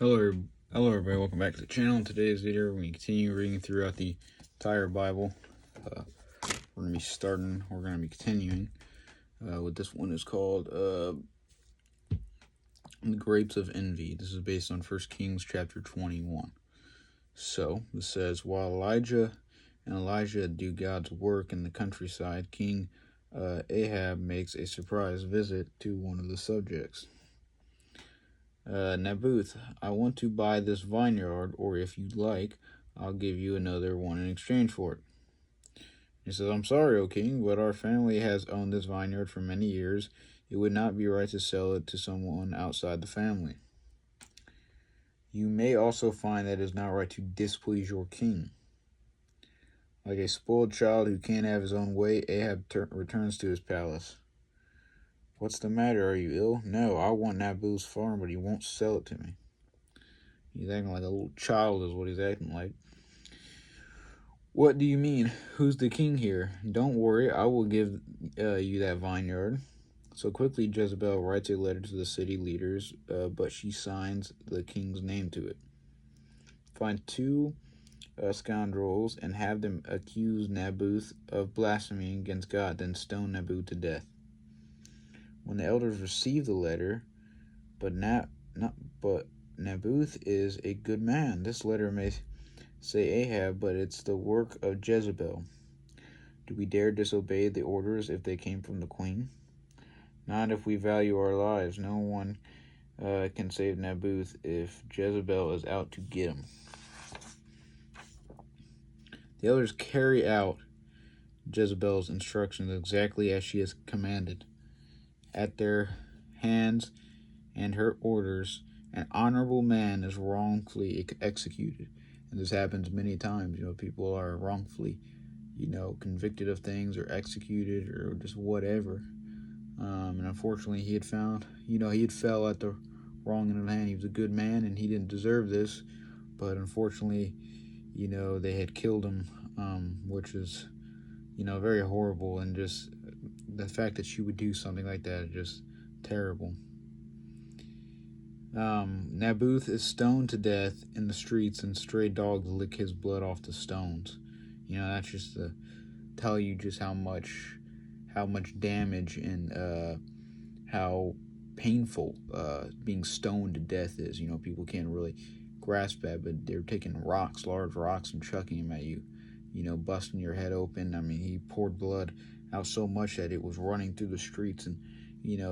Hello everybody, welcome back to the channel. In today's video, we're going to continue reading throughout the entire Bible. We're going to be continuing with this one is called The Grapes of Envy. This is based on 1 Kings chapter 21. So, it says, while Elijah and Elisha do God's work in the countryside, King Ahab makes a surprise visit to one of the subjects. Naboth, I want to buy this vineyard, or if you'd like, I'll give you another one in exchange for it. He says, I'm sorry, O king, but our family has owned this vineyard for many years. It would not be right to sell it to someone outside the family. You may also find that it is not right to displease your king. Like a spoiled child who can't have his own way, Ahab returns to his palace. What's the matter? Are you ill? No, I want Naboth's farm, but he won't sell it to me. He's acting like a little child is what he's acting like. What do you mean? Who's the king here? Don't worry, I will give you that vineyard. So quickly Jezebel writes a letter to the city leaders, but she signs the king's name to it. Find two scoundrels and have them accuse Naboth of blasphemy against God, then stone Naboth to death. When the elders receive the letter, but Naboth is a good man. This letter may say Ahab, but it's the work of Jezebel. Do we dare disobey the orders if they came from the queen? Not if we value our lives. No one can save Naboth if Jezebel is out to get him. The elders carry out Jezebel's instructions exactly as she has commanded. At their hands and her orders, an honorable man is wrongfully executed. And this happens many times. People are wrongfully, convicted of things or executed or just whatever. And unfortunately, he had fell at the wrong end of the hand. He was a good man and he didn't deserve this. But unfortunately, they had killed him, which is, very horrible. And just the fact that she would do something like that is just terrible. Naboth is stoned to death in the streets, and stray dogs lick his blood off the stones. That's just to tell you just how much damage and how painful being stoned to death is. People can't really grasp that, but they're taking large rocks, and chucking them at you. Busting your head open. I mean, he poured blood out so much that it was running through the streets, and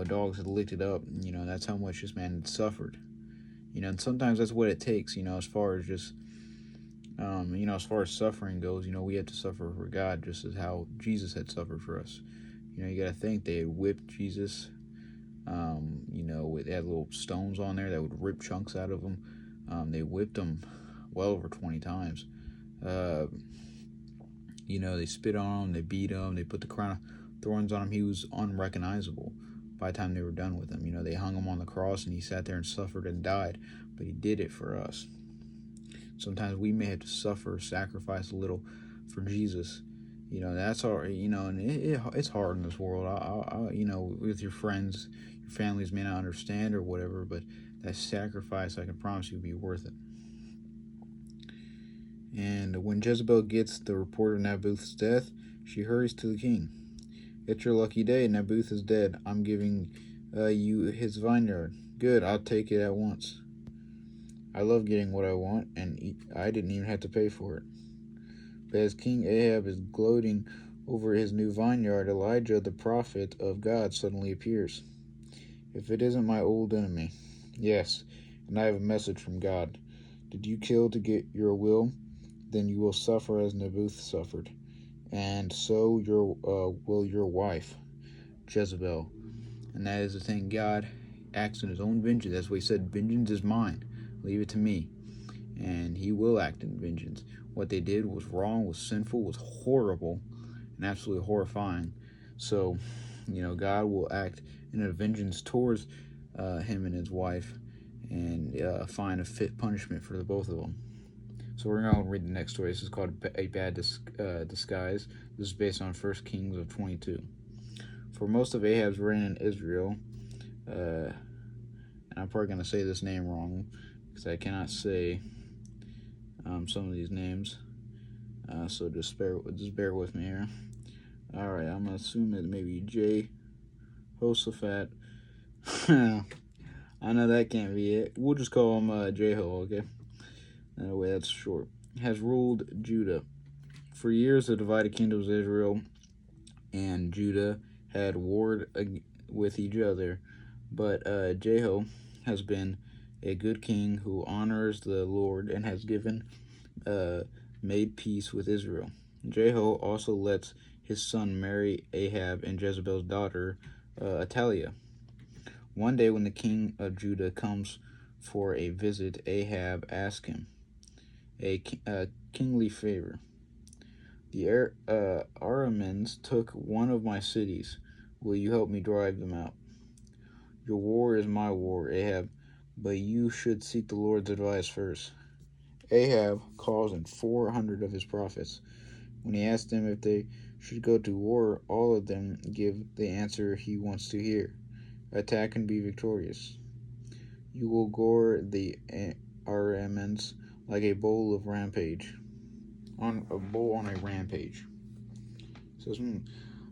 dogs had licked it up. That's how much this man had suffered. And sometimes that's what it takes. As far as just, as far as suffering goes, we have to suffer for God, just as how Jesus had suffered for us. You got to think they had whipped Jesus. They had little stones on there that would rip chunks out of him. They whipped him well over 20 times. They spit on him, they beat him, they put the crown of thorns on him. He was unrecognizable by the time they were done with him. They hung him on the cross, and he sat there and suffered and died, but he did it for us. Sometimes we may have to suffer, sacrifice a little for Jesus. That's hard, and it's hard in this world. With your friends, your families may not understand or whatever, but that sacrifice, I can promise you, will be worth it. And when Jezebel gets the report of Naboth's death, she hurries to the king. It's your lucky day. Naboth is dead. I'm giving you his vineyard. Good, I'll take it at once. I love getting what I want, and I didn't even have to pay for it. But as King Ahab is gloating over his new vineyard, Elijah, the prophet of God, suddenly appears. If it isn't my old enemy. Yes, and I have a message from God. Did you kill to get your will? Then you will suffer as Naboth suffered, and so will your wife, Jezebel. And that is the thing. God acts in his own vengeance. That's what he said. Vengeance is mine. Leave it to me. And he will act in vengeance. What they did was wrong, was sinful, was horrible, and absolutely horrifying. So, God will act in a vengeance towards him and his wife, and find a fit punishment for the both of them. So we're going to read the next story. This is called A Bad Disguise. This is based on 1 Kings of 22. For most of Ahab's reign in Israel, and I'm probably going to say this name wrong, because I cannot say some of these names. So just bear with me here. All right, I'm gonna assume that maybe Jehoshaphat. I know that can't be it. We'll just call him Jeho, okay? That way, that's short. Has ruled Judah. For years, the divided kingdoms of Israel and Judah had warred with each other, but Jeho has been a good king who honors the Lord and has made peace with Israel. Jeho also lets his son marry Ahab and Jezebel's daughter, Athaliah. One day when the king of Judah comes for a visit, Ahab asks him a kingly favor. The Arameans took one of my cities. Will you help me drive them out? Your war is my war, Ahab, but you should seek the Lord's advice first. Ahab calls in 400 of his prophets. When he asks them if they should go to war, all of them give the answer he wants to hear. Attack and be victorious. You will gore the Arameans like a bull on a rampage. Says,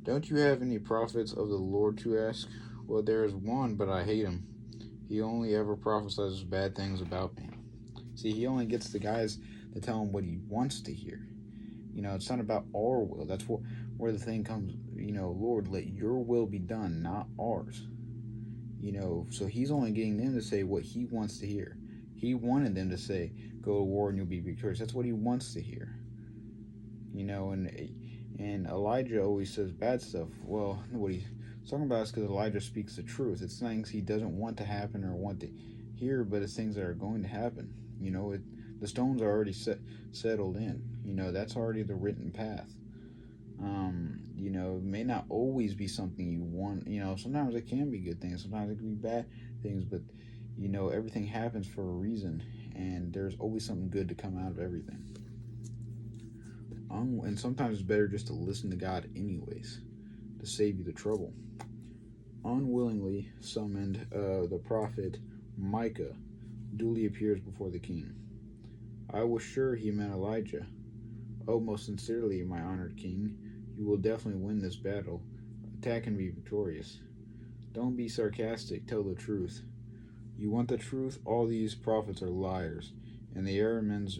don't you have any prophets of the Lord to ask? Well, there is one, but I hate him. He only ever prophesies bad things about me. See, he only gets the guys to tell him what he wants to hear. It's not about our will. That's where the thing comes, Lord, let your will be done, not ours. So he's only getting them to say what he wants to hear. He wanted them to say, go to war and you'll be victorious. That's what he wants to hear. And Elijah always says bad stuff. Well, what he's talking about is because Elijah speaks the truth. It's things he doesn't want to happen or want to hear, but it's things that are going to happen. The stones are already settled in. That's already the written path. It may not always be something you want. Sometimes it can be good things. Sometimes it can be bad things, but everything happens for a reason, and there's always something good to come out of everything. And sometimes it's better just to listen to God anyways, to save you the trouble. Unwillingly summoned, the prophet Micah duly appears before the king. I was sure he meant Elijah. Oh, most sincerely, my honored king, you will definitely win this battle. Attack and be victorious. Don't be sarcastic, tell the truth. You want the truth? All these prophets are liars, and the Arameans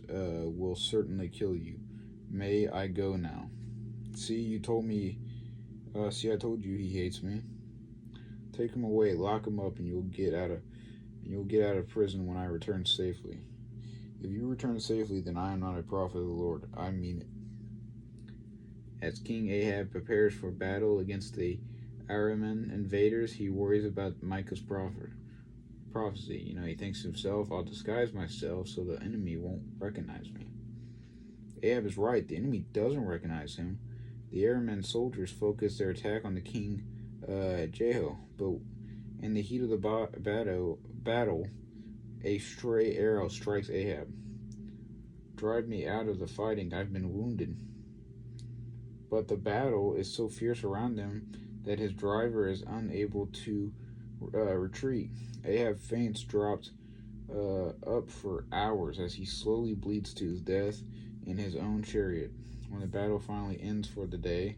will certainly kill you. May I go now? See, I told you he hates me. Take him away, lock him up, and you'll get out of prison when I return safely. If you return safely, then I am not a prophet of the Lord. I mean it. As King Ahab prepares for battle against the Aramean invaders, he worries about Micah's prophecy. He thinks to himself, I'll disguise myself so the enemy won't recognize me. Ahab is right. The enemy doesn't recognize him. The Aramean soldiers focus their attack on the king Jeho, but in the heat of the battle, a stray arrow strikes Ahab. Drive me out of the fighting. I've been wounded. But the battle is so fierce around them that his driver is unable to retreat. Ahab faints, dropped up for hours as he slowly bleeds to his death in his own chariot. When the battle finally ends for the day,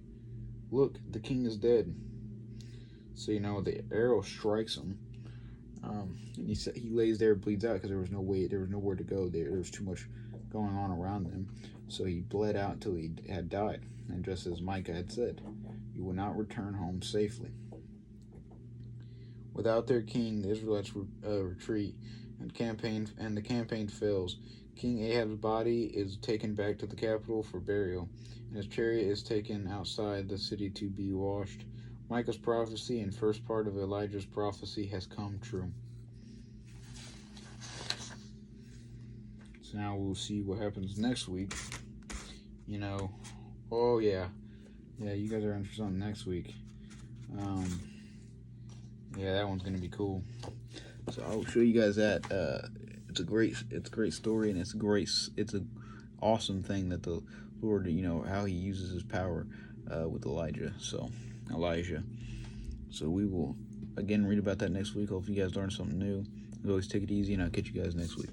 look, the king is dead. So the arrow strikes him, and he lays there, bleeds out because there was nowhere to go. There was too much going on around him, so he bled out until he had died. And just as Micah had said, you will not return home safely. Without their king, the Israelites retreat, and the campaign fails. King Ahab's body is taken back to the capital for burial, and his chariot is taken outside the city to be washed. Micah's prophecy and first part of Elijah's prophecy has come true. So now we'll see what happens next week. Oh yeah, you guys are in for something next week. Yeah, that one's gonna be cool. So I'll show you guys that. It's a great story, and it's an awesome thing that the Lord, how He uses His power with Elijah. So we will again read about that next week. Hope you guys learned something new. As always, take it easy, and I'll catch you guys next week.